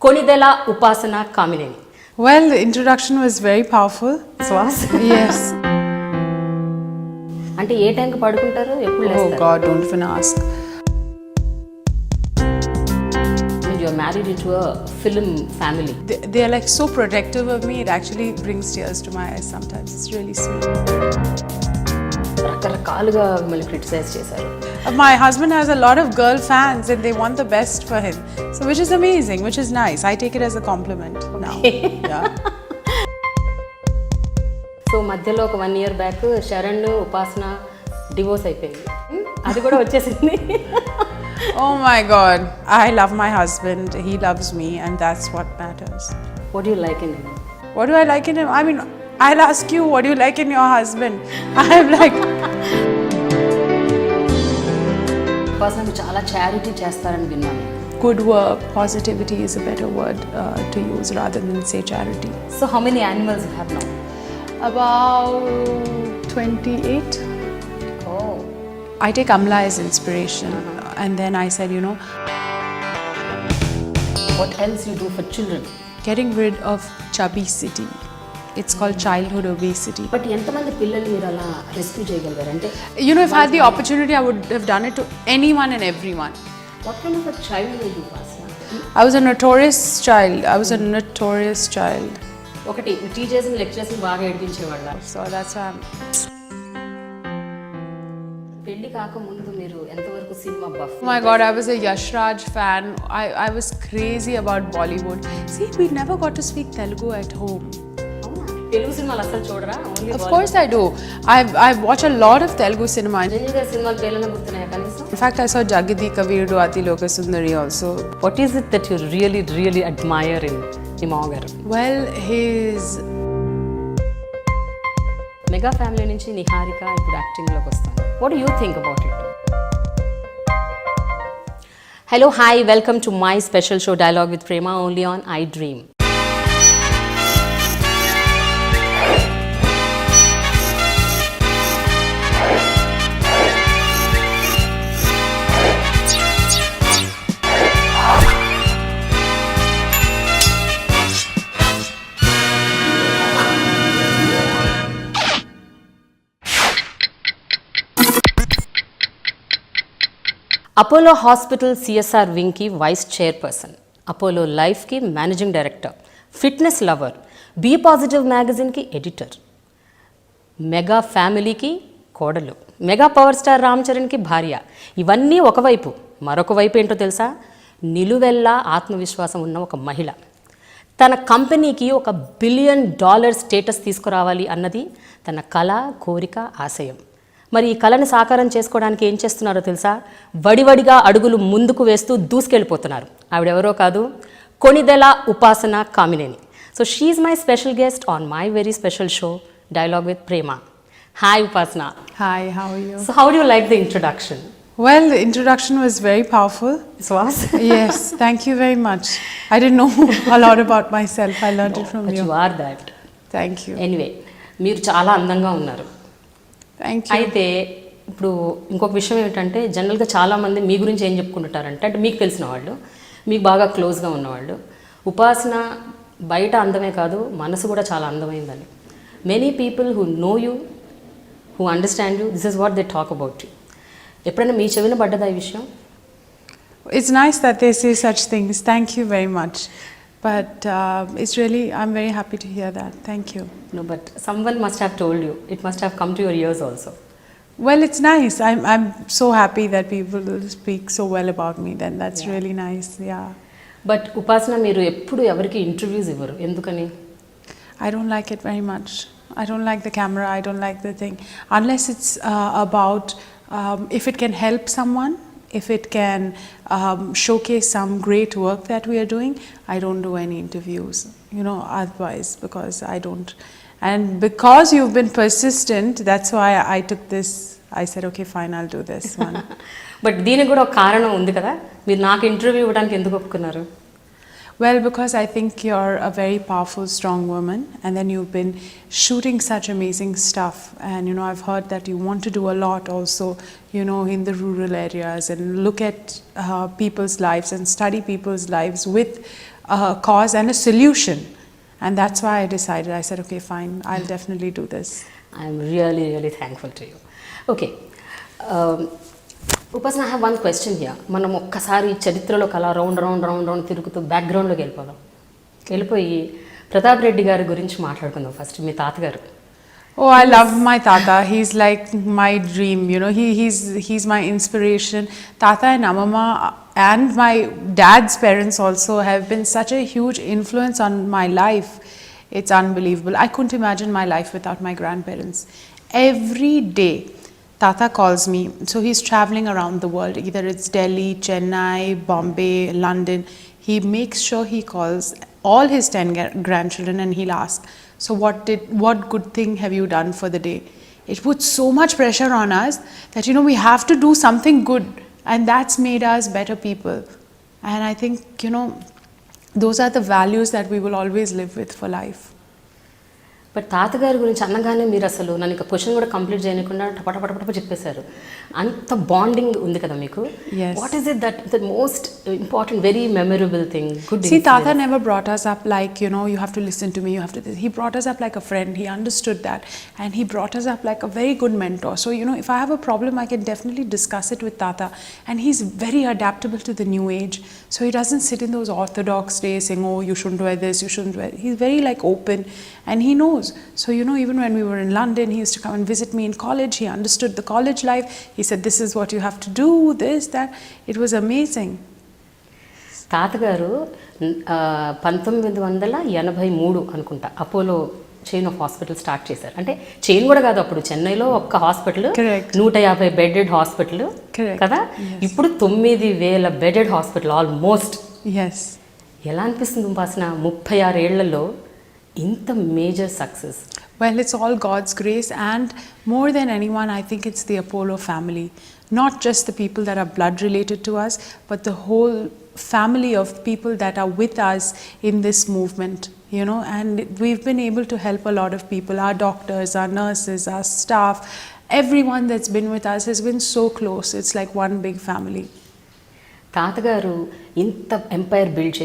Konidela Upasana Konidela. Well, the introduction was very powerful. Swas? Yes. అంటే ఏ టైంకి పడుకుంటారు ఎప్పుడు Oh లేస్తారు? God, don't even ask. You are married into a film family. They are like so protective of me. It actually brings tears to my eyes sometimes. It's really sweet. రకరకాలుగా మిమ్మల్ని criticise చేశారు. My husband has a lot of girl fans and they want the best for him. So which is amazing, which is nice. I take it as a compliment now. Yeah. So మధ్యలో ఒక 1 year back Sharan ఉపాసన divorce అయిపోయింది. అది కూడా వచ్చేసింది. Oh my God. I love my husband. He loves me and that's what matters. What do you like in him? What do I like in him? I mean, I'll ask you, what do you like in your husband? I'm like... ఉపాసన మీరు చాలా charity చేస్తారని విన్నాను. Good work, positivity is a better word to use rather than say charity. So how many animals you have now? About 28. Oh. I take Amla as inspiration and then I said, you know, What else you do for children? getting rid of chubby city. It's called childhood obesity. But ఎంతమంది పిల్లల్ని మీరు అలా rescue చేయగలిగారు అంటే You know, if I had the opportunity, I would have done it to anyone and everyone. What kind of child you ఉపాసన? I was a notorious child. I was a notorious child. ఒకటి teachers lecturers బాగా ఏడిపించేవాళ్ళ. So that's why I'm... పెళ్లి కాకముందు మీరు ఎంతవరకు cinema buff? Oh my God, I was a Yash Raj fan. I was crazy about Bollywood. See, we never got to speak Telugu at home. Telugu సినిమాలు అసలు చూడరా? Only Of course I do. I watch a lot of Telugu cinema. Genuine గా సినిమాలు పేర్లను గుర్తున్నాయా కనీసం? In fact, I saw Jagadi Kavirudu Ati Lokasundari also. What is it that you really admire in me మామగారు? Well, his... mega family నుంచి నిహారిక ఇప్పుడు యాక్టింగ్లోకి వస్తాను. What do you think about it? Hello hi, welcome to my special show dialogue with Prema only on iDream. Apollo hospital CSR వింగ్కి vice chairperson, Apollo లైఫ్కి managing director, fitness lover, be positive మ్యాగజైన్కి editor, mega ఫ్యామిలీకి కోడలు, mega power star Ram చరణ్కి భార్య. ఇవన్నీ ఒకవైపు, మరొక వైపు ఏంటో తెలుసా? నిలువెల్లా ఆత్మవిశ్వాసం ఉన్న ఒక మహిళ. తన కంపెనీకి $1 బిలియన్ స్టేటస్ తీసుకురావాలి అన్నది తన కళ, కోరిక, ఆశయం. మరి ఈ కళని సాకారం చేసుకోవడానికి ఏం చేస్తున్నారో తెలుసా? వడివడిగా అడుగులు ముందుకు వేస్తూ దూసుకెళ్ళిపోతున్నారు. ఆవిడెవరో కాదు, Konidela Upasana Kamineni. So she's my special guest on my very special show dialogue with Prema. Hi Upasana. Hi, how are you? So how do you like the introduction? Well, the introduction was very powerful. Swas? Yes, thank you very much. I didn't know a lot about myself. I learned it from you. You are that. Thank you. Anyway, మీరు చాలా అందంగా ఉన్నారు. Thank you. అయితే ఇప్పుడు ఇంకొక విషయం ఏమిటంటే, జనరల్గా చాలామంది మీ గురించి ఏం చెప్పుకుంటారంటే, అంటే మీకు తెలిసిన వాళ్ళు, మీకు బాగా క్లోజ్గా ఉన్నవాళ్ళు, ఉపాసన బయట అందమే కాదు మనసు కూడా చాలా అందమైందని. Many people who know you, who understand you, this is what they talk about you. ఎప్పుడైనా మీ చెవిన పడ్డదా ఈ విషయం? It's nice that they say such things. Thank you very much. But it's really, I'm very happy to hear that. Thank you. No, but someone must have told you. It must have come to your ears also. Well, it's nice. I'm so happy that people speak so well about me. Then that's really nice. Yeah. But ఉపాసన మీరు ఎప్పుడు ఎవరికి interviews ఇవ్వరు, ఎందుకని? I don't like it very much. I don't like the camera. I don't like the thing. Unless it's about if it can help someone, if it can showcase some great work that we are doing, I don't do any interviews, you know, otherwise, because I don't. And because you've been persistent, that's why I took this. I said, okay, fine, I'll do this one. But దీనికి కూడా ఒక కారణం ఉంది కదా, మీరు నాకు interview ఇవ్వడానికి ఎందుకు ఒప్పుకున్నారు? Well, because I think you're a very powerful, strong woman, and then you've been shooting such amazing stuff. And you know, I've heard that you want to do a lot also, you know, in the rural areas and look at people's lives and study people's lives with cause and a solution. And that's why I decided, I said, okay, fine, I'll definitely do this. I'm really, really thankful to you. Okay. Upasana, I have one question here. మనం ఒక్కసారి చరిత్రలోకి అలా round తిరుగుతూ బ్యాక్గ్రౌండ్లోకి వెళ్ళిపోయి ప్రతాప్ రెడ్డి గారి గురించి మాట్లాడుకుందాం first. మీ తాతగారు. Oh, I love my Tata. He's like my dream, you know. He's my inspiration. Tata and Amama and my dad's parents also have been such a huge influence on my life. It's unbelievable. I couldn't imagine my life without my grandparents. Every day, Tata calls me. So he's traveling around the world. Either it's Delhi, Chennai, Bombay, London. He makes sure he calls all his 10 grandchildren and he'll ask, so what good thing have you done for the day? It puts so much pressure on us that, you know, we have to do something good, and that's made us better people. And I think, you know, those are the values that we will always live with for life. But తాతగారి గురించి అనగానే మీరు అసలు నన్ను ఇక question కూడా complete చేయకుండా టపటపటపట చెప్పేశారు. అంత బాండింగ్ ఉంది కదా మీకు. What is it that the most important very memorable thing? See, Tata never brought us up like, you know, you have to listen to me, you have to this. He brought us up like a friend. He understood that, and he brought us up like a very good mentor. So, you know, if I have a problem, I can definitely discuss it with Tata, and he's very adaptable to the new age. So he doesn't sit in those orthodox days saying, oh, you shouldn't wear this, you shouldn't wear. He's very like open, and he knows. So, you know, even when we were in London, he used to come and visit me in college. He understood the college life. He said, this is what you have to do, this, that. It was amazing. తాతగారు 1983 అనుకుంటా Apollo chain of hospital start చేశారు. అంటే chain కూడా కాదు, అప్పుడు చెన్నైలో ఒక్క hospital 150 bedded hospital కదా. ఇప్పుడు 9000 బెడెడ్ హాస్పిటల్ ఆల్మోస్ట్. ఎలా అనిపిస్తుంది ఉపాసన 36 ఏళ్లలో ఇంత major success? Well, it's all God's grace, and more than anyone, I think it's the Apollo family. Not just the people that are blood related to us, but the whole family of people that are with us in this movement, you know, and we've been able to help a lot of people. Our doctors, our nurses, our staff, everyone that's been with us has been so close. It's like one big family. తాతగారు ఇంత umpire build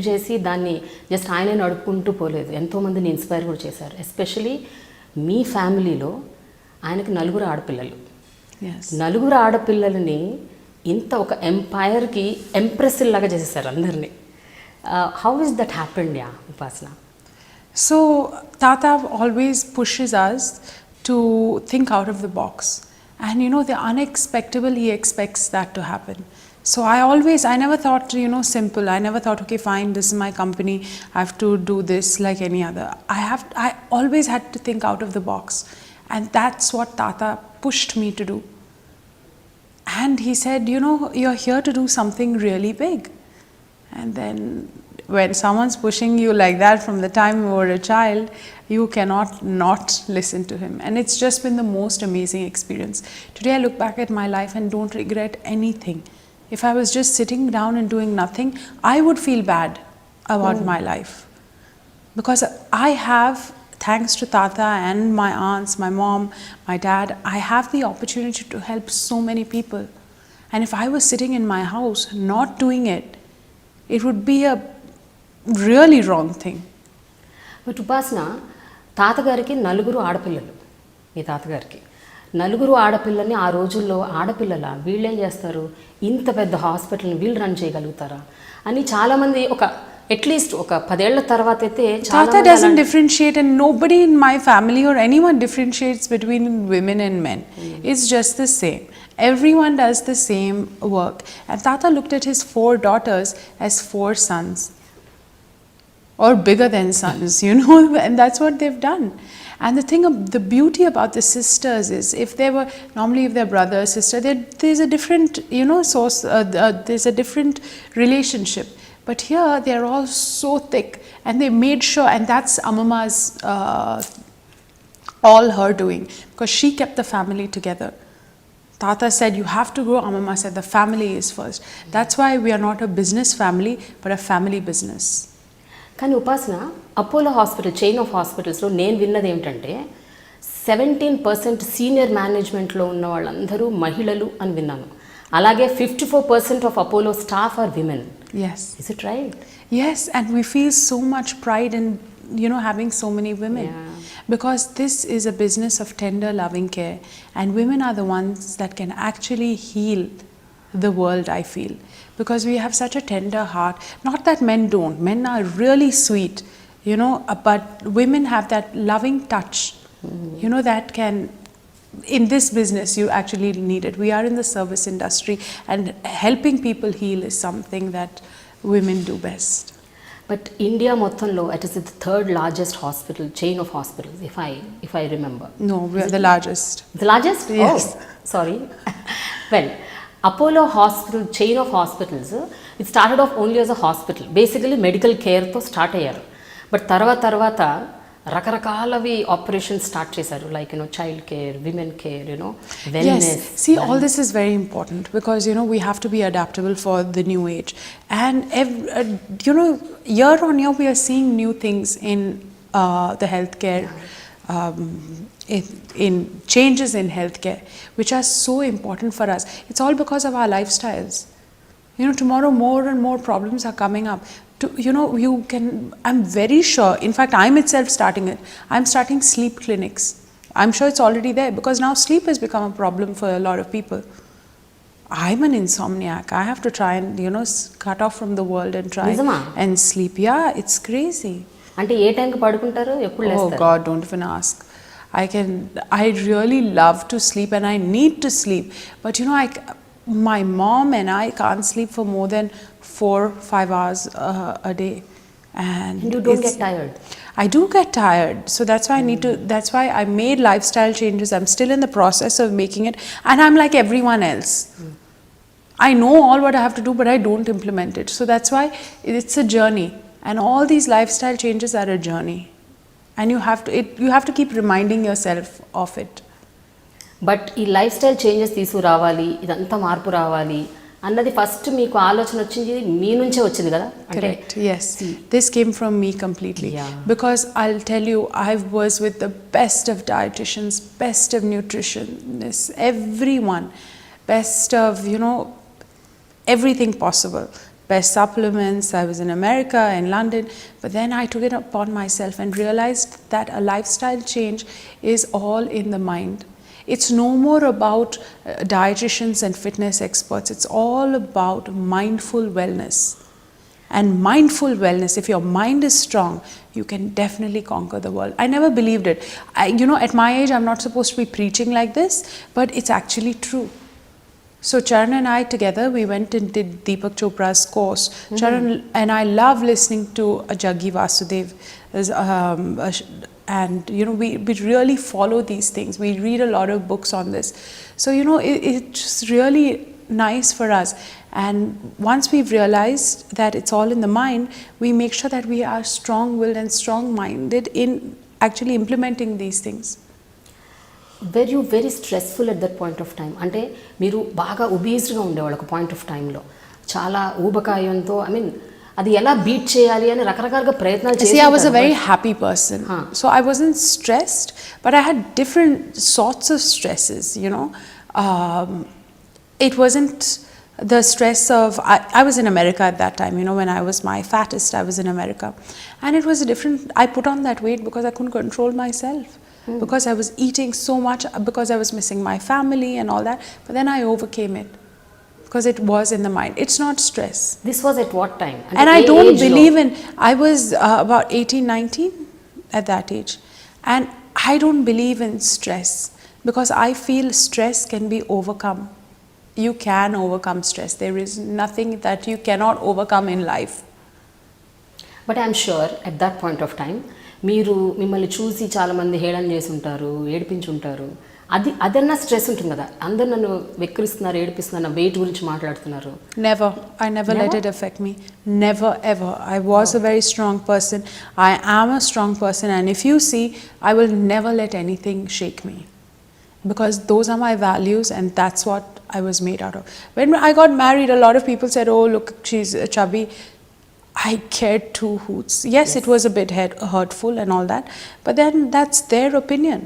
చేసి దాన్ని just ఆయనే నడుపుకుంటూ పోలేదు, ఎంతోమందిని inspire కూడా చేశారు. ఎస్పెషలీ మీ ఫ్యామిలీలో ఆయనకి 4 ఆడపిల్లలు. 4 ఆడపిల్లలని ఇంత ఒక ఎంపైర్కి ఎంప్రెస్ లాగా చేసేసారు అందరినీ. How is that happened yeah ఉపాసన? So Tata always pushes us to think out of the box, and you know, the unexpected, he expects that to happen. So I never thought, you know, simple. I never thought, okay, fine, this is my company, I have to do this like any other. I always had to think out of the box, and that's what Tata pushed me to do. And he said, you know, you're here to do something really big. And then when someone's pushing you like that from the time you were a child, you cannot not listen to him. And it's just been the most amazing experience. Today I look back at my life and don't regret anything. If I was just sitting down and doing nothing, I would feel bad about my life. Because I have, thanks to Tata and my aunts, my mom, my dad, I have the opportunity to help so many people. And if I was sitting in my house not doing it, it would be a really wrong thing. But Upasana, తాతగారికి 4 ఆడపిల్లలు. మీ తాతగారికి 4 ఆడపిల్లల్ని ఆ రోజుల్లో ఆడపిల్లల వీళ్ళేం చేస్తారు, ఇంత పెద్ద హాస్పిటల్ని వీళ్ళు రన్ చేయగలుగుతారా అని చాలామంది ఒక అట్లీస్ట్ ఒక 10 ఏళ్ల తర్వాత అయితే Tata doesn't differentiate, and nobody in my family or anyone differentiates between women and men. It's just the same. Everyone does the same work. And Tata looked at his 4 daughters as 4 sons, or bigger than sons, you know, and that's what they've done. And the beauty about the sisters is, if they're brother, sister, there's a different, you know, source, there's a different relationship. But here, they're all so thick, and they made sure, and that's Amama's, all her doing, because she kept the family together. Tata said, you have to grow. Amama said, the family is first. That's why we are not a business family, but a family business. కానీ ఉపాసన Apollo hospital chain of హాస్పిటల్స్లో నేను విన్నది ఏమిటంటే 17% senior మేనేజ్మెంట్లో ఉన్న వాళ్ళందరూ మహిళలు అని విన్నాను. అలాగే 54% of Apollo staff are women. Yes. Is it right? Yes, and we feel so much pride in, having so many women. Yeah. Because this is a business of tender, loving care, and women are the ones that can actually heal the world, I feel. Because we have such a tender heart. Not that men don't. Men are really sweet, but women have that loving touch, that can. In this business, you actually need it. We are in the service industry, and helping people heal is something that women do best. But India మొత్తంలో it is the third largest hospital chain of hospitals, if I remember. No, we are the largest. The largest? Yes. Oh, sorry. Well, Apollo hospital chain of hospitals, it started off only as a hospital. Basically medical care తో start అయ్యారు. But తర్వాత రకరకాలవి operations start చేశారు, like child care, women care, wellness. Yes, see, all this is very important because we have to be adaptable for the new age, and year on year we are seeing new things in the healthcare, in changes in healthcare, which are so important for us. It's all because of our lifestyles. Tomorrow more and more problems are coming up. I'm very sure, in fact I'm itself starting it. I'm starting sleep clinics. I'm sure it's already there because now sleep has become a problem for a lot of people. I'm an insomniac. I have to try and cut off from the world and try and sleep. Yeah, it's crazy. అంటే ఏ టైంకి పడుకుంటారు, ఎప్పుడు Oh లేస్తారు? God, don't even ask. I really love to sleep and I need to sleep, but my mom and I can't sleep for more than 4-5 hours a day, and you don't get tired? I do get tired, so that's why I need to. That's why I made lifestyle changes. I'm still in the process of making it, and I'm like everyone else. I know all what I have to do, but I don't implement it. So that's why it's a journey, and all these lifestyle changes are a journey, and you have to keep reminding yourself of it. But ఈ life style changes తీసుకురావాలి, ఇదంతా మార్పు రావాలి అన్నది first మీకు ఆలోచన వచ్చింది మీ నుంచే వచ్చింది కదా? Correct, yes. This came from me completely. Yeah. Because I'll tell you, I was with the best of dietitians, best of nutritionists, everyone, best of, everything possible. Best supplements. I was in America, in London, but then I took it upon myself and realized that a lifestyle change is all in the mind. It's no more about dietitians and fitness experts. It's all about mindful wellness. And mindful wellness, if your mind is strong, you can definitely conquer the world. I never believed it. At my age, I'm not supposed to be preaching like this, but it's actually true. So Charan and I together, we went and did Deepak Chopra's course. Charan and I love listening to Jaggi Vasudev. And we really follow these things. We read a lot of books on this. So it's really nice for us. And once we've realized that it's all in the mind, we make sure that we are strong-willed and strong-minded in actually implementing these things. Were you very stressful at that point of time? అంటే మీరు బాగా ఒబీస్డ్గా ఉండేవాళ్ళు ఒక point of టైంలో, చాలా ఊబకాయంతో, అది ఎలా beat చేయాలి అని రకరకాలుగా ప్రయత్నాలు చేసి. See, I was a very happy person. So I wasn't stressed, but I had different sorts of stresses, It wasn't the stress of, I was in America at that time, when I was my fattest, I was in America. And it was I put on that weight because I couldn't control myself. Because I was eating so much, because I was missing my family and all that. But then I overcame it. Because it was in the mind. It's not stress. This was at what time? And I don't believe in, I was about 18, 19 at that age. And I don't believe in stress. Because I feel stress can be overcome. You can overcome stress. There is nothing that you cannot overcome in life. But I'm sure at that point of time, మిమ్మల్ని చూసి చాలామంది హేళన చేసి ఉంటారు, ఏడిపించుంటారు. అదన్నా stress ఉంటుంది కదా, అందరు నన్ను వెక్కిరిస్తున్నారు, ఏడిపిస్తున్నారు, వెయిట్ గురించి మాట్లాడుతున్నారు. I never let it affect me. Never ever. I was a very strong person. I am a strong person, and if you see, I will never let anything shake me. Because those are my values, and that's what I was made out of. When I got married, a lot of people said, "Oh, look, she's chubby." I cared two hoots. Yes, it was a bit hurtful and all that, but then that's their opinion.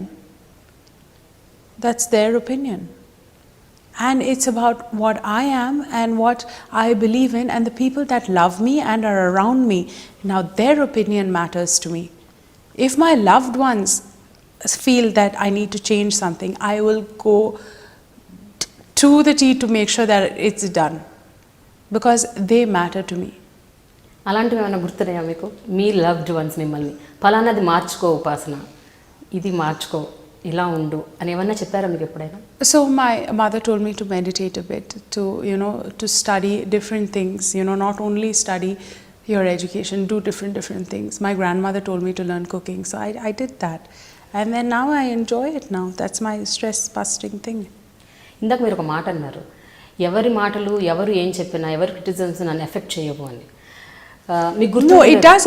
That's their opinion. And it's about what I am and what I believe in, and the people that love me and are around me. Now their opinion matters to me. If my loved ones feel that I need to change something, I will go to the T to make sure that it's done, because they matter to me. అలాంటివి ఏమైనా గుర్తున్నాయా మీకు? మీ loved ones మిమ్మల్ని ఫలానాది మార్చుకో ఉపాసన, ఇది మార్చుకో, ఇలా ఉండు అని ఏమన్నా చెప్పారా మీకు ఎప్పుడైనా? So my mother told me to meditate a bit, to to study different things, not only study your education, do different things. My grandmother told me to learn cooking, so I did that, and then now I enjoy it now. That's my stress busting thing. ఇందాక మీరు ఒక మాట అన్నారు, ఎవరి మాటలు ఎవరు ఏం చెప్పినా ఎవరి క్రిటిసిజమ్స్ నన్ను ఎఫెక్ట్ చేయవు అని. మీకు గుర్తు? No, it does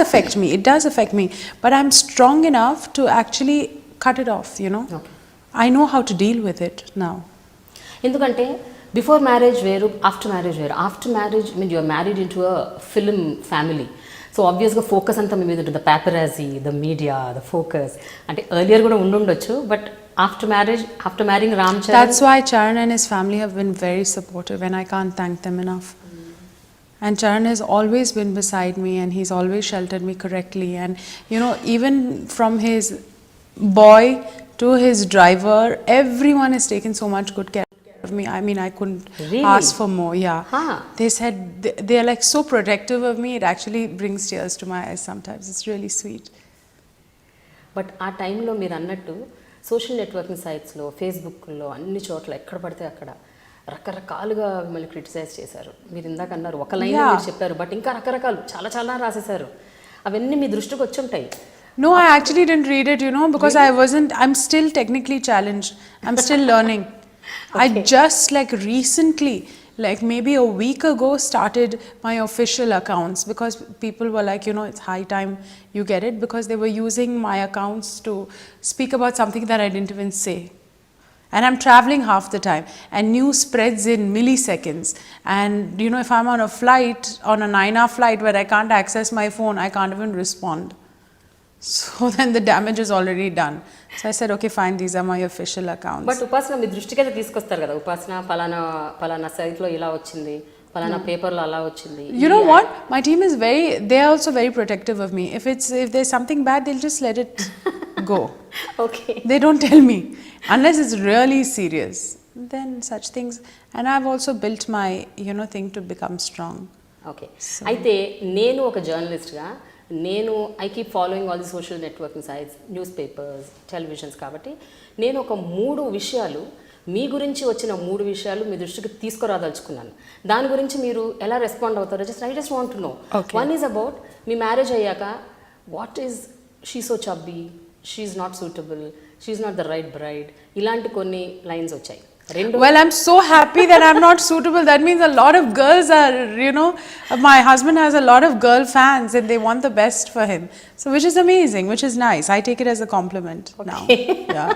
affect me, but I'm strong enough to actually cut it off, Okay. I know how to deal with it now. ఎందుకంటే బిఫోర్ మ్యారేజ్ వేరు, ఆఫ్టర్ మ్యారేజ్ వేరు. After marriage mean you are married into a film family, so ఆబ్వియస్గా focus అంతా మీ మీద ఉంటుంది. The paparazzi, the media, the focus అంటే earlier కూడా ఉండుండొచ్చు, but after marriage, after marrying Ram Charan. That's why Charan and his family have been very supportive, and I can't thank them enough. And Charan has always been beside me, and he's always sheltered me correctly, and even from his boy to his driver, everyone has taken so much good care of me. I mean, I couldn't Really? ask for more. Yeah. Huh. They said they are like so protective of me, it actually brings tears to my eyes sometimes. It's really sweet. But ఆ టైంలో మీరు అన్నట్టు social networking సైట్స్లో, ఫేస్బుక్లో, అన్ని చోట్ల ఎక్కడ పడితే అక్కడ రకరకాలుగా మిమ్మల్ని క్రిటిసైజ్ చేశారు. మీరు ఇందాక అన్నారు ఒక లైన్ మీరు చెప్పారు, బట్ ఇంకా రకరకాలు చాలా చాలా రాసేశారు. అవన్నీ మీ దృష్టికి వచ్చి ఉంటాయి. No, I actually didn't read it, because I'm still technically challenged. I'm still learning. Okay. I just recently, maybe a week ago, started my official accounts, because people were like, it's high time you get it, because they were using my accounts to speak about something that I didn't even say. And I'm traveling half the time, and news spreads in milliseconds. And if I'm on a flight, on a 9-hour flight where I can't access my phone, I can't even respond. So then the damage is already done. So I said, okay, fine, these are my official accounts. But ఉపాసన మీ దృష్టికి అయితే తీసుకొస్తారు కదా, ఉపాసన ఫలానా సైట్లో ఇలా వచ్చింది, ఫలానా పేపర్లో అలా వచ్చింది. You know what? My team is they are also very protective of me. If there's something bad, they'll just let it go. Okay. They don't tell me unless it's really serious. Then such things, and I've also built my thing to become strong. Okay. అయితే నేను ఒక జర్నలిస్ట్గా I keep following all the social networking sites, news papers, televisions. కాబట్టి నేను ఒక 3 విషయాలు, మీ గురించి వచ్చిన 3 విషయాలు మీ దృష్టికి తీసుకురాదలుచుకున్నాను. దాని గురించి మీరు ఎలా రెస్పాండ్ అవుతారో I just want to know. One is about మీ మ్యారేజ్ అయ్యాక, what is she so chubby, she is not suitable, she is not the right bride, ఇలాంటి కొన్ని లైన్స్ వచ్చాయి. Well, I'm so happy that I'm not suitable. That means a lot of girls are, my husband has a lot of girl fans and they want the best for him. So which is amazing, which is nice. I take it as a compliment now. Yeah.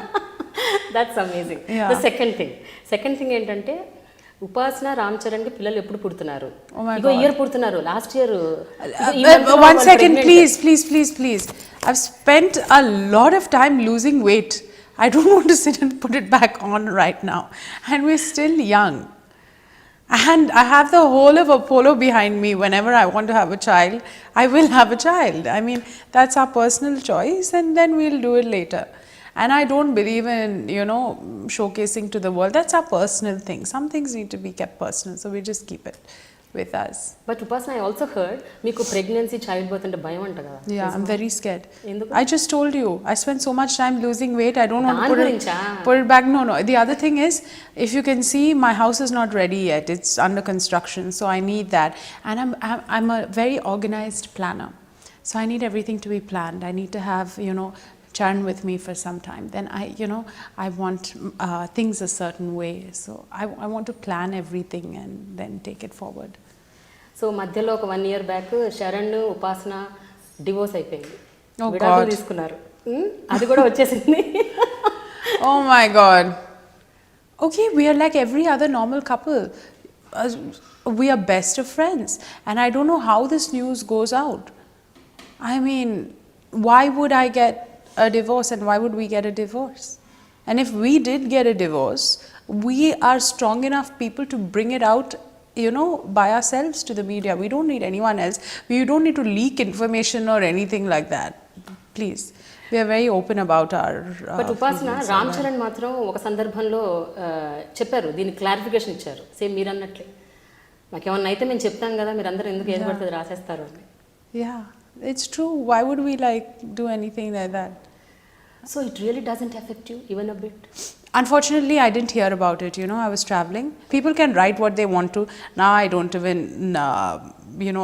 That's amazing. Yeah. The second thing ఏంటంటే, ఉపాసన రామ్ చరణ్ కి పిల్లలు ఎప్పుడు పుడుతున్నారు? Oh my ఇంకో year పుడుతున్నారు. Last year. One second, please. I've spent a lot of time losing weight. I don't want to sit and put it back on right now. And we're still young. And I have the whole of Apollo behind me. Whenever I want to have a child, I will have a child. I mean, that's our personal choice, and then we'll do it later. And I don't believe in, showcasing to the world. That's our personal thing. Some things need to be kept personal, so we just keep it with us. But Upasana, I also heard మీకు pregnancy, child birth అంటే భయం అంట కదా? Yeah, I'm very scared. ఎందుకు? I just told you, I spent so much time losing weight. I don't want to గురించా? put it back. No. The other thing is, if you can see, my house is not ready yet. It's under construction, so I need that. And I'm a very organized planner, so I need everything to be planned. I need to have Charan with me for some time. Then I want things a certain way. So I want to plan everything and then take it forward. So మధ్యలో ఒక 1 year back Sharan, ఉపాసన divorce అయిపోయింది. God. తీసుకున్నారు. అది కూడా వచ్చేసింది. Oh my God. Okay, we are like every other normal couple. We are best of friends. And I don't know how this news goes out. I mean, why would I get a divorce and why would we get a divorce? And if we did get a divorce, We are strong enough people to bring it out, by ourselves to the media. We don't need anyone else. We don't need to leak information or anything like that. Please. We are very open about our but ఉపాసన రామ్ చరణ్ మాత్రం ఒక సందర్భంలో చెప్పారు, దీనికి clarification ఇచ్చారు, same మీరు అన్నట్లే, మాకేమన్నా అయితే మేము చెప్తాం కదా, మీరు అందరూ ఎందుకు ఏది పడుతుంది రాసేస్తారు అని. Yeah, it's true. Why would we do anything like that? So it really doesn't affect you even a bit? Unfortunately, I didn't hear about it. I was traveling. People can write what they want to. Now I don't even,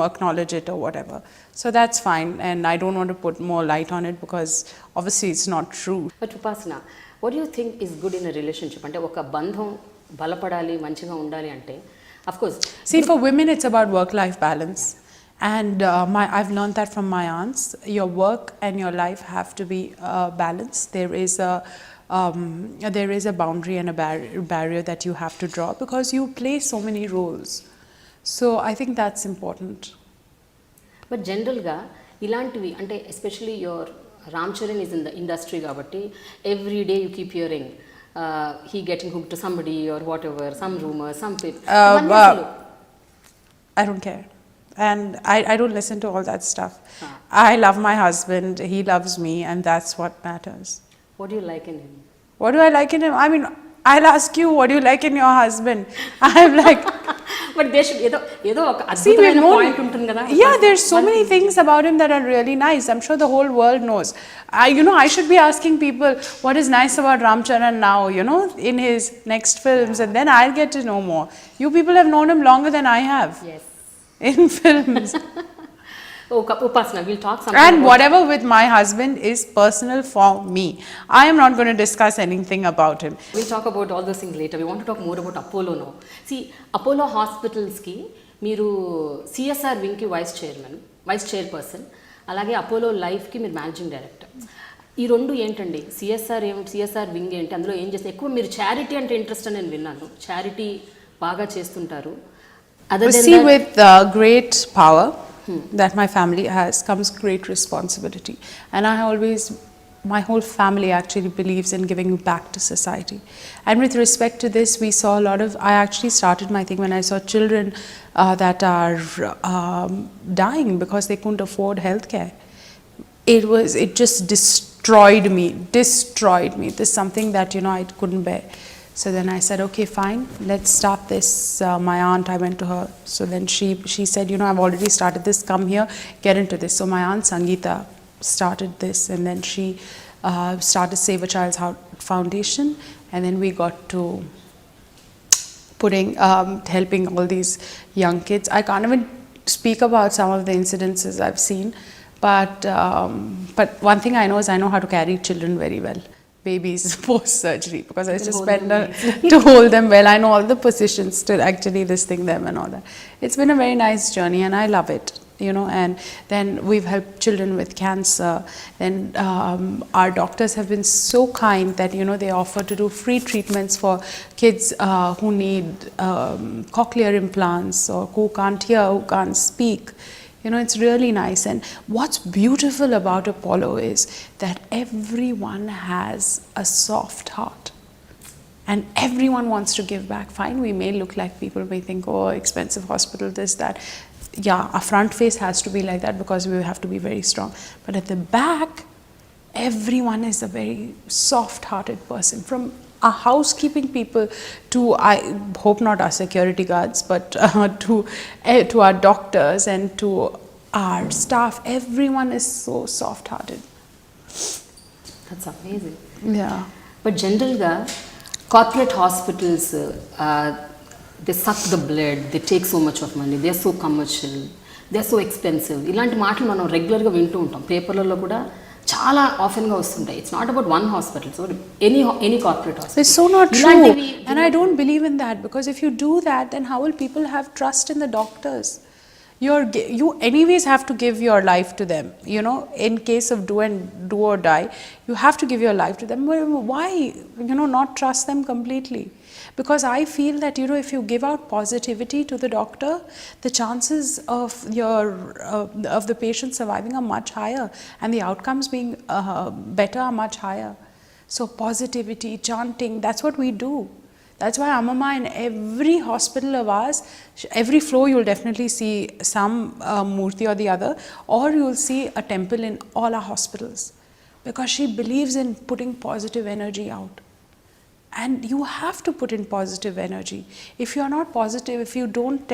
acknowledge it or whatever. So that's fine, and I don't want to put more light on it because obviously it's not true. But Upasana, what do you think is good in a relationship? అంటే ఒక బంధం బలపడాలి, మంచిగా ఉండాలి అంటే, of course. See, for women, it's about work-life balance. And I've learned that from my aunts. Your work and your life have to be balanced. There is a boundary and a barrier that you have to draw because you play so many roles. So I think that's important. But జనరల్గా ఇలాంటివి అంటే especially your Ram Charan is in the industry కాబట్టి every day you keep hearing he getting hook to somebody or whatever, some rumour, some people. I don't care. And I don't listen to all that stuff. I love my husband, he loves me, and that's what matters. What do you like in him? What do I like in him? I mean, I'll ask you, what do you like in your husband? I'm like... But there should ఏదో ఒక అద్భుతమైన point ఉంటుంది కదా. Yeah, there's so many things about him that are really nice. I'm sure the whole world knows. I should be asking people what is nice about Ram Charan now, in his next films, and then I'll get to know more. You people have known him longer than I have. Yes. In films. Upasana, we'll talk something. And whatever with my husband is personal for me. I am not going to discuss anything about him. We'll talk about all those things later. We want to talk more about Apollo now. See, Apollo Hospitals ki మీరు CSR wing కి vice chairperson, అలాగే Apollo life కి మీరు managing director. ఈ రెండు ఏంటండి, CSR wing ఏంటి, అందులో ఏం చేస్తే ఎక్కువ మీరు చారిటీ అంటే ఇంట్రెస్ట్ అని నేను విన్నాను, చారిటీ బాగా చేస్తుంటారు. See, with great power that my family has comes great responsibility, and my whole family actually believes in giving back to society. And with respect to this, we saw a lot of, I actually started my thing when I saw children that are dying because they couldn't afford healthcare. It just destroyed me. This is something that I couldn't bear. So then I said, okay, fine, let's start this. My aunt, I went to her. So then she said, I've already started this, come here, get into this. So my aunt Sangeeta started this, and then she started Save a Child's Foundation, and then we got to helping all these young kids. I can't even speak about some of the incidences I've seen, but one thing I know is I know how to carry children very well. Babies post surgery, because I used to spend to hold them well. I know all the positions to actually listing them and all that. It's been a very nice journey, and I love it. And then we've helped children with cancer, and our doctors have been so kind that they offer to do free treatments for kids who need cochlear implants, or who can't hear, who can't speak. It's really nice. And what's beautiful about Apollo is that everyone has a soft heart, and everyone wants to give back. Fine, we may look like, people may think, oh, expensive hospital, this, that. Yeah, our front face has to be like that because we have to be very strong. But at the back, everyone is a very soft-hearted person. From our housekeeping people to, I hope not our security guards, but to our doctors and to our staff, everyone is so soft-hearted. That's amazing. Yeah. But generally, corporate hospitals, they suck the blood, they take so much of money, they are so commercial, they are so expensive. ఇలాంటి మాటలు మనం రెగ్యులర్గా వింటూ ఉంటాం, పేపర్లలో కూడా చాలా ఆఫెన్గా వస్తుంటాయి. It's not about one hospital, so any corporate hospital. It's so not true, and I don't believe in that, because if you do that, then how will people have trust in the doctors? You anyways have to give your life to them, in case of do or die, you have to give your life to them. Why not trust them completely? Because I feel that if you give out positivity to the doctor, the chances of the patient surviving are much higher, and the outcomes being better are much higher. So positivity, chanting, that's what we do. That's why Amama, in every hospital of ours, every floor you'll definitely see some murti or the other, or you'll see a temple in all our hospitals, because she believes in putting positive energy out. And you have to put in positive energy. If you're not positive, if you don't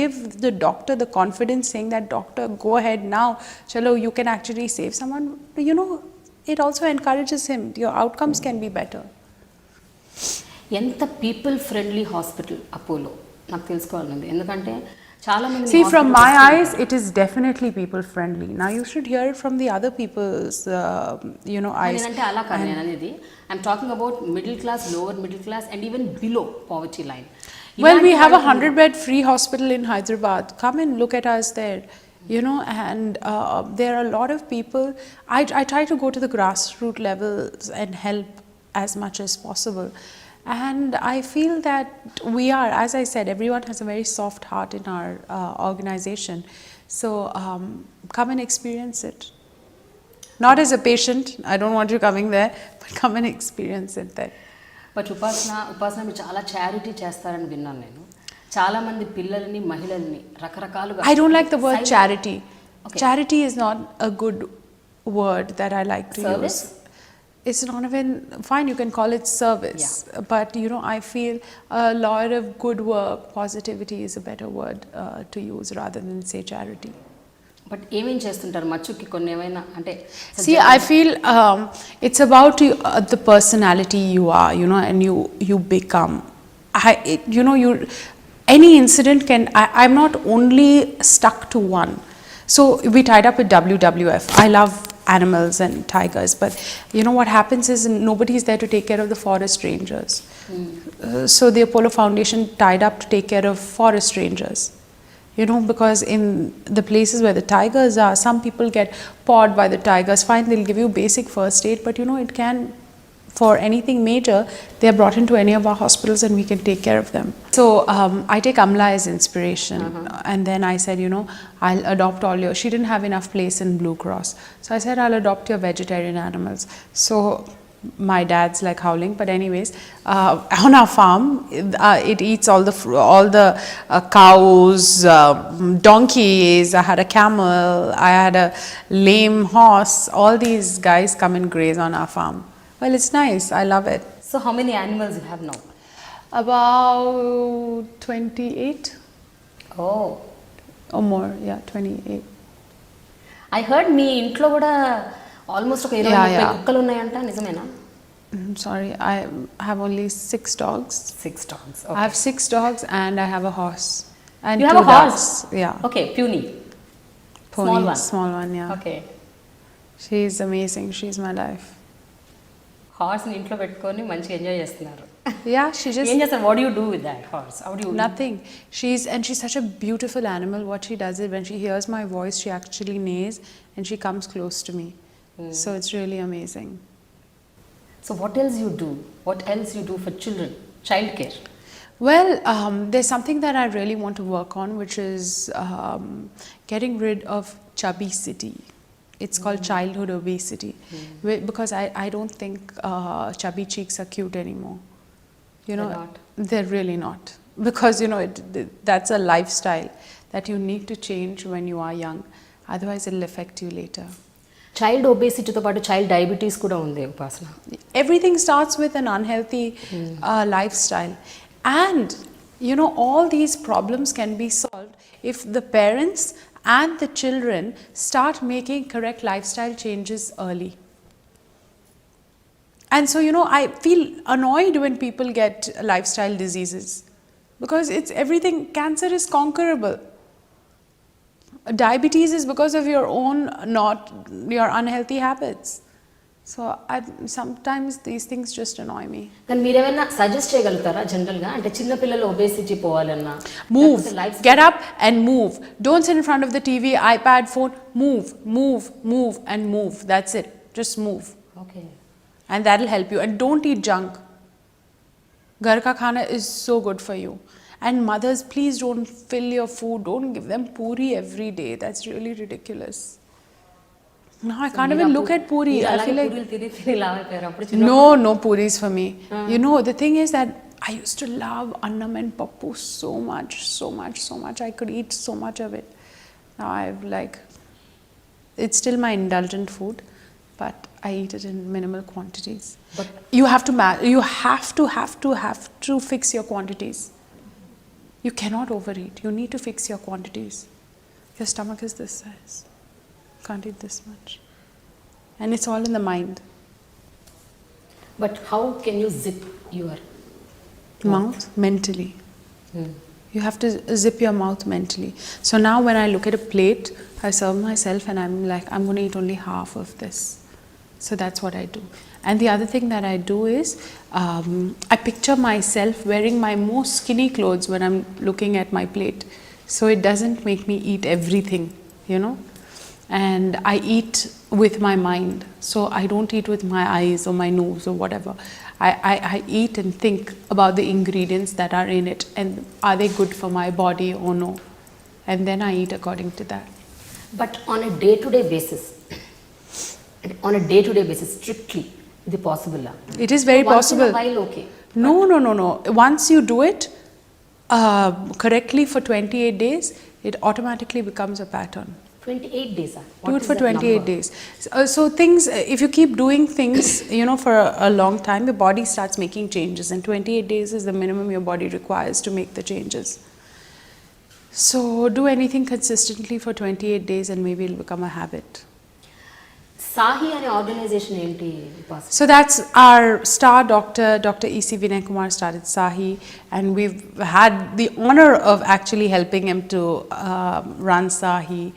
give the doctor the confidence saying that, doctor, go ahead now, chalo, you can actually save someone, it also encourages him. Your outcomes can be better. ఎంత people friendly hospital Apollo నాకు తెలుసుకోవాలండి, ఎందుకంటే చాలా మంది See, from my eyes, it is definitely people friendly. Now you should hear it from the other people's, eyes. అంటే అలా కాదు నేను అనేది. I'm talking about middle class, lower middle class and even below poverty line. Well, we have a 100-bed free hospital in Hyderabad. Come and look at us there. And there are a lot of people. I try to go to the grassroots levels and help as much as possible. And I feel that we are, as I said, everyone has a very soft heart in our organization. So come and experience it. Not as a patient, I don't want you coming there, but come and experience it there. But ఉపాసన మీరు చాలా charity చేస్తారని విన్నాను నేను. చాలా మంది పిల్లల్ని, మహిళల్ని రకరకాలుగా. I don't like the word charity. Okay. Charity is not a good word that I like to use. It's not even fine, you can call it service, but I feel a lot of good work, positivity is a better word to use rather than say charity. But ఏమేం చేస్తుంటారు మచ్చుకి కొన్ని ఏమైనా అంటే? See, I feel it's about the personality you are, and you become. Any incident can. I'm not only stuck to one. So we tied up with WWF. I love animals and tigers, but what happens is nobody is there to take care of the forest rangers. So the Apollo Foundation tied up to take care of forest rangers. Because in the places where the tigers are, some people get pawed by the tigers. Fine, they'll give you basic first aid, but it can, for anything major, they are brought into any of our hospitals and we can take care of them. So I take Amla as inspiration. And then I said, I'll adopt all your, she didn't have enough place in Blue Cross. So I said, I'll adopt your vegetarian animals. So my dad's like howling, but anyways, on our farm, it eats all the cows, donkeys. I had a camel, I had a lame horse. All these guys come and graze on our farm. Well, it's nice. I love it. So how many animals you have now? About 28. Oh. Or more, 28. I heard మీ ఇంట్లో కూడా almost ఒక 20-30 కుక్కలు ఉన్నాయంట, నిజమేనా? Sorry, I have only 6 dogs. 6 dogs. Okay. I have 6 dogs and I have a horse. And you 2 have a horse? ducks. Yeah. Okay, puny. Pony, small one, yeah. Okay. She's amazing. She's my life. Horse ని ఇంట్లో పెట్టుకొని మంచిగా enjoy చేస్తున్నారు. Yeah, she just. ఏం చేస్తారు? What do you do with that horse? How do you? Nothing. She's such a beautiful animal. What she does is when she hears my voice, she actually neighs and she comes close to me. So it's really amazing. So what else you do? What else you do for children? Child care. Well, there's something that I really want to work on, which is getting rid of chubby-city. It's called childhood obesity, because I don't think chubby cheeks are cute anymore. They're not. They're really not, because that's a lifestyle that you need to change when you are young. Otherwise, it'll affect you later. Child obesity తో పాటు child diabetes కూడా ఉంది ఉపాసన. Everything starts with an unhealthy lifestyle, and all these problems can be solved if the parents and the children start making correct lifestyle changes early. And so I feel annoyed when people get lifestyle diseases, because it's everything. Cancer is conquerable. Diabetes is because of your own, not your unhealthy habits. So sometimes these things just annoy me. Then మీరు ఏమైనా suggest చేయగలుగుతారా general గా, అంటే చిన్న పిల్లలు obesity పోవాలన్నా? Move, get up and move. Don't sit in front of the TV, iPad, phone. Move and move. That's it. Just move. Okay. And that'll help you. And don't eat junk. Ghar ka khana is so good for you. And mothers, please don't fill your food. Don't give them puri every day. That's really ridiculous. No, I can't even look at puri. I feel like no puris for me. The thing is that I used to love annam and pappu so much. I could eat so much of it. Now I've it's still my indulgent food, but I eat it in minimal quantities. But you have to fix your quantities. You cannot overeat. You need to fix your quantities. Your stomach is this size. Can't eat this much. And it's all in the mind. But how can you zip your Mouth mentally. You have to zip your mouth mentally. So now when I look at a plate, I serve myself and I'm like, I'm going to eat only half of this. So that's what I do. And the other thing that I do is, I picture myself wearing my most skinny clothes when I'm looking at my plate. So it doesn't make me eat everything, you know. And I eat with my mind. So I don't eat with my eyes or my nose or whatever. I eat and think about the ingredients that are in it and are they good for my body or no. And then I eat according to that. But on a day-to-day basis, strictly, is it possible? It is very possible. Once in a while, okay. No. Once you do it correctly for 28 days, it automatically becomes a pattern. 28 days. Do it for 28 days. So things, if you keep doing things, you know, for a long time, your body starts making changes, and 28 days is the minimum your body requires to make the changes. So do anything consistently for 28 days and maybe it'll become a habit. Sahi ane organization enti? So that's our star doctor, Dr. E.C. Vinay Kumar started Sahi, and we've had the honor of actually helping him to run Sahi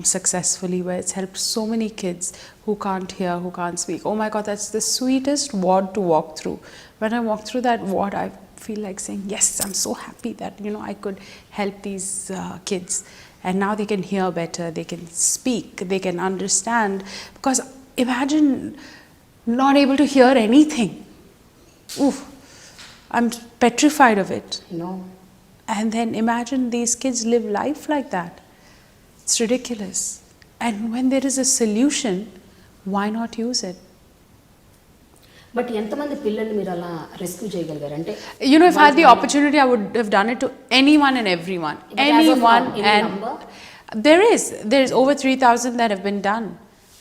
successfully, where it's helped so many kids who can't hear, who can't speak. Oh my God, that's the sweetest ward to walk through. When I walk through that ward, I feel like saying, yes, I'm so happy that, you know, I could help these kids. And now they can hear better, they can speak, they can understand. Because imagine not able to hear anything. Oof, I'm petrified of it. No. And then imagine these kids live life like that. It's ridiculous. And when there is a solution, why not use it? But ఎంతమంది పిల్లల్ని మీరు అలా rescue చేయగలిగారు అంటే? You know, if I had the opportunity, I would have done it to anyone and everyone. Anyone. And there is over 3,000 that have been done.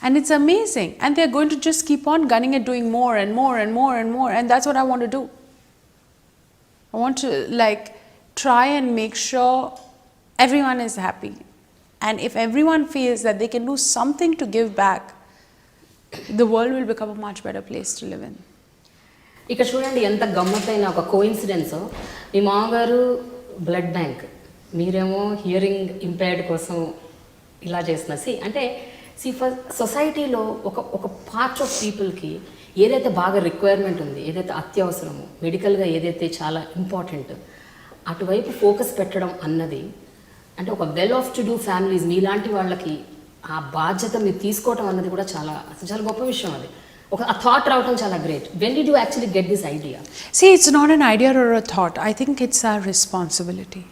And it's amazing. And they're going to just keep on gunning at doing more and more and more and more. And that's what I want to do. I want to try and make sure everyone is happy. And if everyone feels that they can do something to give back, the world will become a much better place to live in. ఇక్కడ చూడండి ఎంత గమ్మత్తైన ఒక coincidence. మీ మామగారు blood bank, మీరేమో hearing impaired కోసం ఇలా చేస్తున్నా. అంటే సొసైటీలో ఒక పార్ట్ ఆఫ్ పీపుల్కి ఏదైతే బాగా రిక్వైర్మెంట్ ఉంది, ఏదైతే అత్యవసరమో, మెడికల్గా ఏదైతే చాలా ఇంపార్టెంట్, అటువైపు ఫోకస్ పెట్టడం అన్నది, అంటే ఒక well off to do families మీలాంటి వాళ్ళకి ఆ బాధ్యత మీరు తీసుకోవటం అన్నది కూడా చాలా గొప్ప విషయం. అది ఒక థాట్ రావటం చాలా great. When did you actually get this idea? See, it's not an idea or a thought. I think it's our responsibility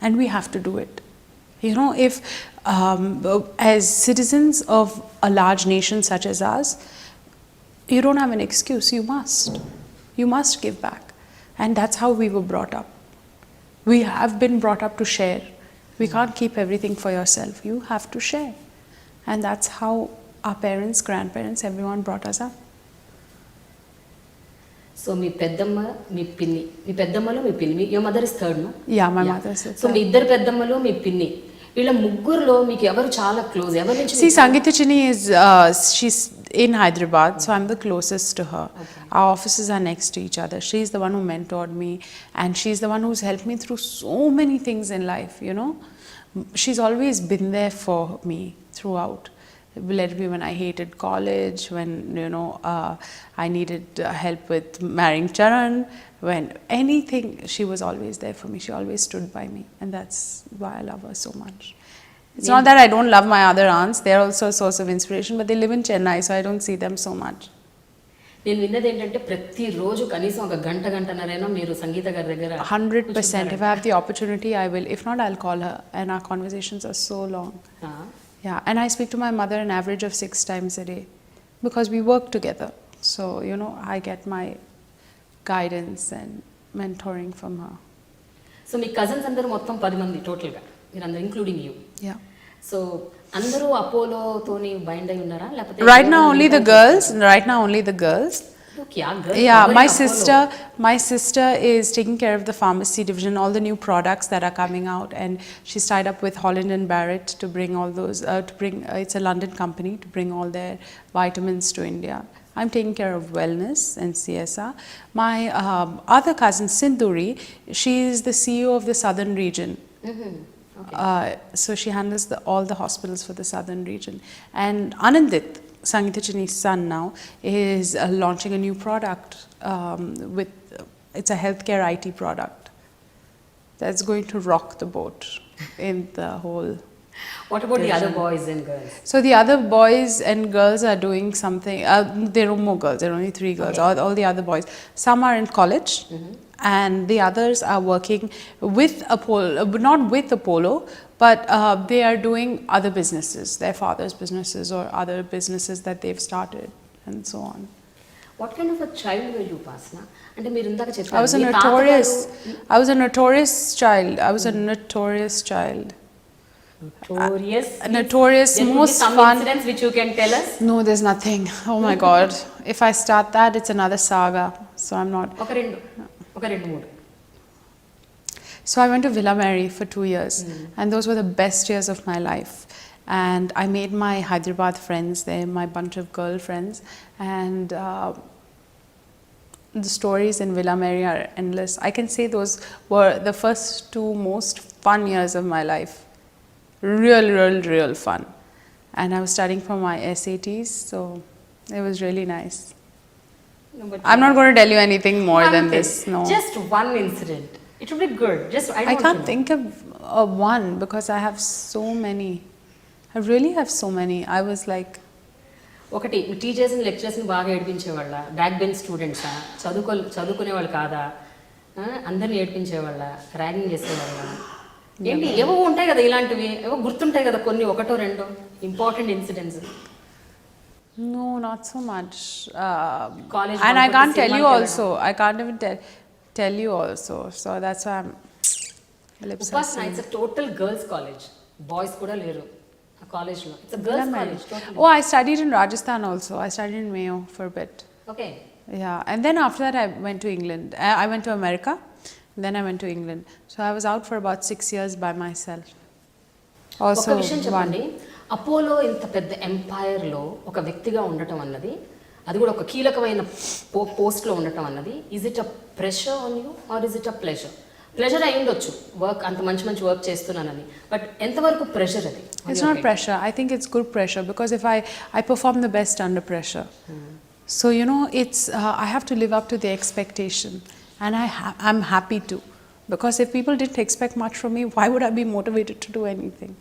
and we have to do it. You know, if as citizens of a large nation such as ours, you don't have an excuse. You must give back. And that's how we were brought up. We have been brought up to share. We can't keep everything for yourself. You have to share. And that's how our parents, grandparents, everyone brought us up. So మీ పెద్దమ్మ, మీ పిన్ని, మీ పెద్దమ్మలో మీ పిన్ని, your mother is third, no? Yeah, my mother is third. So మీ ఇద్దరు పెద్దమ్మలో మీ పిన్ని, వీళ్ళ ముగ్గురులో మీకు ఎవరు చాలా క్లోజ్? ఎవరి నుంచి? See, Sangeeta Chini is she's in Hyderabad, so I'm the closest to her. Okay. Our offices are next to each other. She's the one who mentored me, and she's the one who's helped me through so many things in life, you know. She's always been there for me throughout. Let it be when I hated college, when, you know, I needed help with marrying Charan, when anything, she was always there for me. She always stood by me, and that's why I love her so much. It's not that I don't love my other aunts. They're also a source of inspiration, but they live in Chennai, so I don't see them so much. నేను విన్నది ఏంటంటే ప్రతిరోజు కనీసం ఒక గంటన్నరైనా మీరు సంగీత గారి దగ్గర 100%. If I have the opportunity, I will. If not, I'll call her, and our conversations are so long. Yeah, and I speak to my mother an average of 6 times a day because we work together. So, you know, I get my guidance and mentoring from her. So me cousins అందరూ మొత్తం 10 మంది టోటల్గా మీరందరూ including you. Yeah. So అందరూ అపోలోతోని bind అయి ఉన్నారా లేకపోతే Right now only the girls. Right now only the girls. Okay, girls Yeah, covering my sister is taking care of the pharmacy division, all the new products that are coming out, and she's tied up with Holland and Barrett to bring all those. It's a London company to bring all their vitamins to India. I'm taking care of wellness and CSR. My other cousin Sindhuri, she is the CEO of the southern region. Okay. So she handles all the hospitals for the southern region. And Anandit, Sangeeta Chini's son now, is launching a new product it's a healthcare IT product that's going to rock the boat in the whole. What about the other boys and girls? So the other boys and girls are doing something. There are more girls. There are only 3 girls. Okay. All the other boys. Some are in college, and the others are working with Apollo, not with Apollo, but they are doing other businesses, their father's businesses or other businesses that they've started, and so on. What kind of a child were you, Upasana? అంటే మీరు ఇందాక I చెప్పారు was a notorious child. I was a notorious child. notorious. Notorious, There could be most some fun. incidents which you can tell us. No, there's nothing. Oh my God. If I start that, it's another saga. So I'm not. ఒక రెండు మూడు. So I went to Villa Mary for 2 years, and those were the best years of my life. And I made my Hyderabad friends there, my bunch of girlfriends, and the stories in Villa Mary are endless. I can say those were the first 2 most fun years of my life. Real fun. And I was studying for my SATs, so it was really nice. No, but I'm not going to tell you anything more one than thing, this. No. Just one incident. It would be good. Just I I want can't to know. think of one because I have so many. I really have so many. I was like, ఒకటి మీ టీచర్స్ని లెక్చరర్స్ని బాగా ఏడిపించేవాళ్ళ back bench స్టూడెంట్సా చదువుకునేవాళ్ళు కాదా అందరిని ఏడిపించేవాళ్ళ ragging చేసేవాళ్ళ ఏంటి ఏవో ఉంటాయి కదా ఇలాంటివి ఏవో గుర్తుంటాయి కదా కొన్ని ఒకటో రెండో important incidents. no, not so much. College And I bunk can't కొట్టి tell you సినిమాకి also. I can't even tell you also. So that's why I'm lips are ఉపాసన sealed. It's a total girls college boys కూడా లేరు ఆ కాలేజ్లో. It's a girls college total. Oh, I studied in Rajasthan also. I studied in Mayo for a bit. Okay. Yeah, and then after that I went to England. I went to America, then I went to England. So I was out for about 6 years by myself. Also ఒక విషయం చెప్పండి, Apollo ఇంత పెద్ద ఎంపైర్లో ఒక వ్యక్తిగా ఉండటం అన్నది అది కూడా ఒక కీలకమైన పోస్ట్లో ఉండటం అన్నది is it a pressure on you or is it a pleasure? Pleasure అయి ఉండొచ్చు వర్క్ అంత మంచి వర్క్ చేస్తున్నానని, బట్ ఎంతవరకు ప్రెషర్ అది? It's not pressure. I think it's good pressure because if I perform the best under pressure. So it's I have to live up to the expectation, and I'm happy to, because if people didn't expect much from me, why would I be motivated to do anything?